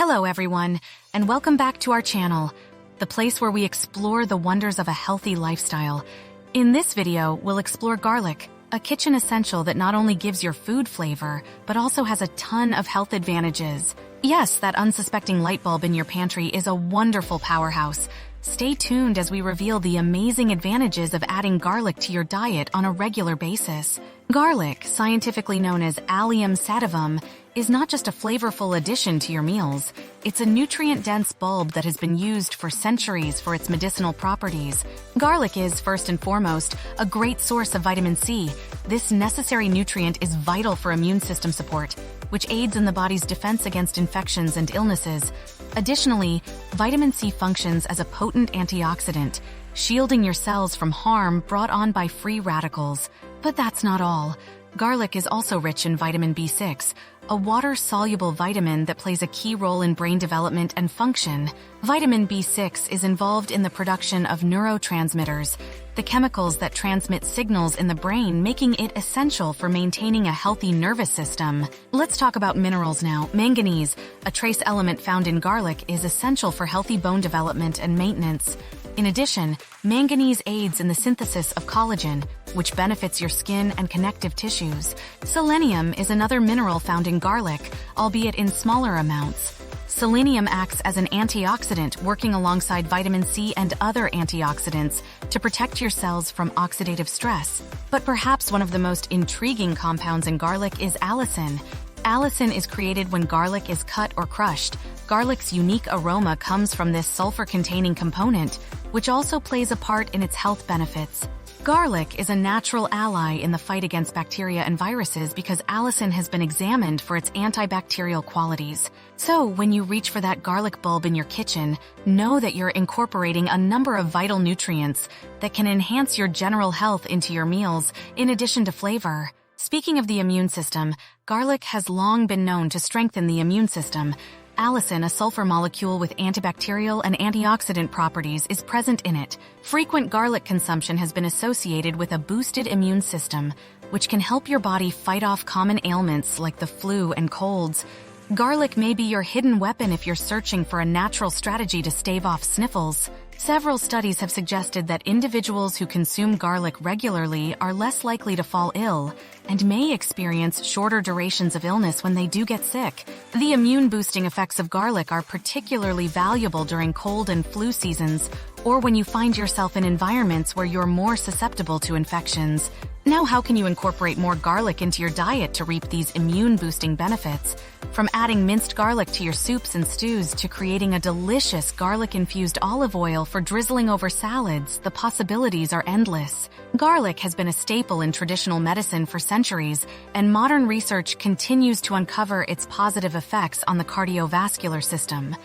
Hello everyone, and welcome back to our channel, the place where we explore the wonders of a healthy lifestyle. In this video, we'll explore garlic, a kitchen essential that not only gives your food flavor, but also has a ton of health advantages. Yes, that unsuspecting light bulb in your pantry is a wonderful powerhouse. Stay tuned as we reveal the amazing advantages of adding garlic to your diet on a regular basis. Garlic, scientifically known as Allium sativum, is not just a flavorful addition to your meals. It's a nutrient-dense bulb that has been used for centuries for its medicinal properties. Garlic is, first and foremost, a great source of vitamin C. This necessary nutrient is vital for immune system support, which aids in the body's defense against infections and illnesses. Additionally, vitamin C functions as a potent antioxidant, shielding your cells from harm brought on by free radicals. But that's not all. Garlic is also rich in vitamin B6, a water-soluble vitamin that plays a key role in brain development and function. Vitamin B6 is involved in the production of neurotransmitters, the chemicals that transmit signals in the brain, making it essential for maintaining a healthy nervous system. Let's talk about minerals now. Manganese, a trace element found in garlic, is essential for healthy bone development and maintenance. In addition, manganese aids in the synthesis of collagen, which benefits your skin and connective tissues. Selenium is another mineral found in garlic, albeit in smaller amounts. Selenium acts as an antioxidant, working alongside vitamin C and other antioxidants to protect your cells from oxidative stress. But perhaps one of the most intriguing compounds in garlic is allicin. Allicin is created when garlic is cut or crushed. Garlic's unique aroma comes from this sulfur-containing component, which also plays a part in its health benefits. Garlic is a natural ally in the fight against bacteria and viruses because allicin has been examined for its antibacterial qualities. So, when you reach for that garlic bulb in your kitchen, know that you're incorporating a number of vital nutrients that can enhance your general health into your meals, in addition to flavor. Speaking of the immune system, garlic has long been known to strengthen the immune system. Allicin, a sulfur molecule with antibacterial and antioxidant properties, is present in it. Frequent garlic consumption has been associated with a boosted immune system, which can help your body fight off common ailments like the flu and colds. Garlic may be your hidden weapon if you're searching for a natural strategy to stave off sniffles. Several studies have suggested that individuals who consume garlic regularly are less likely to fall ill and may experience shorter durations of illness when they do get sick. The immune-boosting effects of garlic are particularly valuable during cold and flu seasons, or when you find yourself in environments where you're more susceptible to infections. Now, how can you incorporate more garlic into your diet to reap these immune-boosting benefits? From adding minced garlic to your soups and stews to creating a delicious garlic-infused olive oil for drizzling over salads, the possibilities are endless. Garlic has been a staple in traditional medicine for centuries, and modern research continues to uncover its positive effects on the cardiovascular system.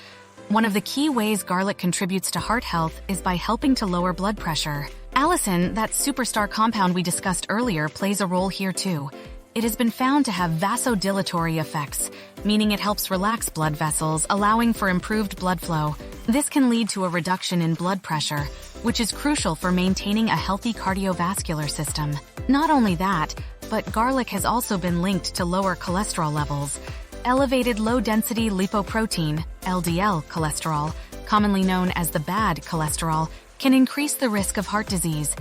One of the key ways garlic contributes to heart health is by helping to lower blood pressure. Allicin, that superstar compound we discussed earlier, plays a role here too. It has been found to have vasodilatory effects, meaning it helps relax blood vessels, allowing for improved blood flow. This can lead to a reduction in blood pressure, which is crucial for maintaining a healthy cardiovascular system. Not only that, but garlic has also been linked to lower cholesterol levels. Elevated low-density lipoprotein, LDL cholesterol, commonly known as the bad cholesterol, can increase the risk of heart disease.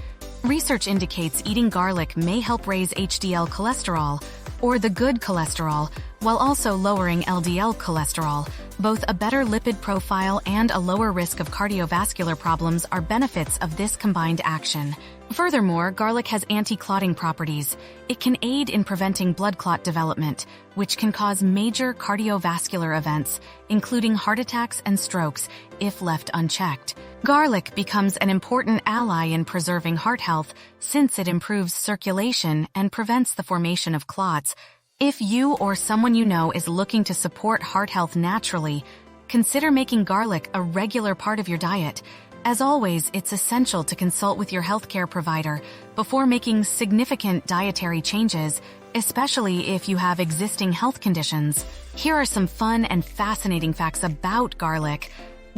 Research indicates eating garlic may help raise HDL cholesterol, or the good cholesterol, while also lowering LDL cholesterol. Both a better lipid profile and a lower risk of cardiovascular problems are benefits of this combined action. Furthermore, garlic has anti-clotting properties. It can aid in preventing blood clot development, which can cause major cardiovascular events, including heart attacks and strokes, if left unchecked. Garlic becomes an important ally in preserving heart health since it improves circulation and prevents the formation of clots. If you or someone you know is looking to support heart health naturally, consider making garlic a regular part of your diet. As always, it's essential to consult with your healthcare provider before making significant dietary changes, especially if you have existing health conditions. Here are some fun and fascinating facts about garlic.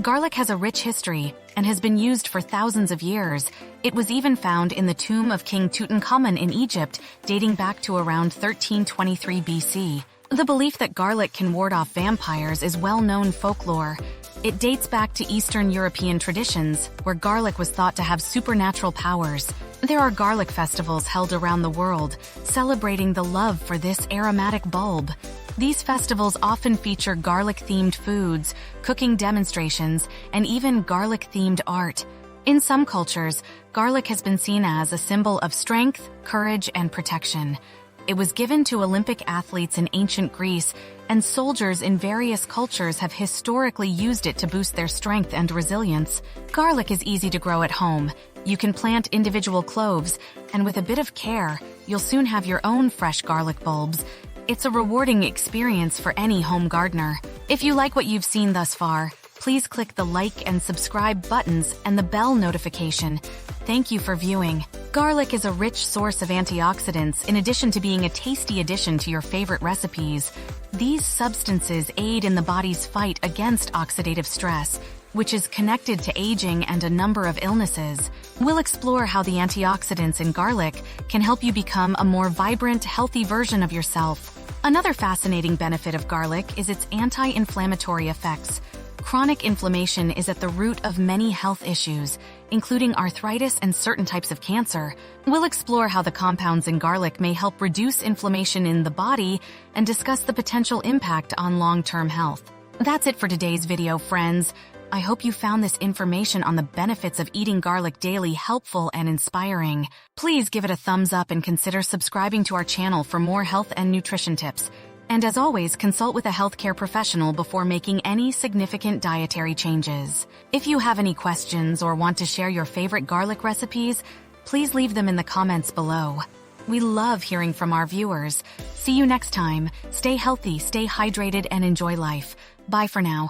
Garlic has a rich history and has been used for thousands of years. It was even found in the tomb of King Tutankhamun in Egypt, dating back to around 1323 BC. The belief that garlic can ward off vampires is well-known folklore. It dates back to Eastern European traditions, where garlic was thought to have supernatural powers. There are garlic festivals held around the world, celebrating the love for this aromatic bulb. These festivals often feature garlic-themed foods, cooking demonstrations, and even garlic-themed art. In some cultures, garlic has been seen as a symbol of strength, courage, and protection. It was given to Olympic athletes in ancient Greece, and soldiers in various cultures have historically used it to boost their strength and resilience. Garlic is easy to grow at home. You can plant individual cloves, and with a bit of care, you'll soon have your own fresh garlic bulbs. It's a rewarding experience for any home gardener. If you like what you've seen thus far, please click the like and subscribe buttons and the bell notification. Thank you for viewing. Garlic is a rich source of antioxidants in addition to being a tasty addition to your favorite recipes. These substances aid in the body's fight against oxidative stress, which is connected to aging and a number of illnesses. We'll explore how the antioxidants in garlic can help you become a more vibrant, healthy version of yourself. Another fascinating benefit of garlic is its anti-inflammatory effects. Chronic inflammation is at the root of many health issues, including arthritis and certain types of cancer. We'll explore how the compounds in garlic may help reduce inflammation in the body and discuss the potential impact on long-term health. That's it for today's video, friends. I hope you found this information on the benefits of eating garlic daily helpful and inspiring. Please give it a thumbs up and consider subscribing to our channel for more health and nutrition tips. And as always, consult with a healthcare professional before making any significant dietary changes. If you have any questions or want to share your favorite garlic recipes, please leave them in the comments below. We love hearing from our viewers. See you next time. Stay healthy, stay hydrated, and enjoy life. Bye for now.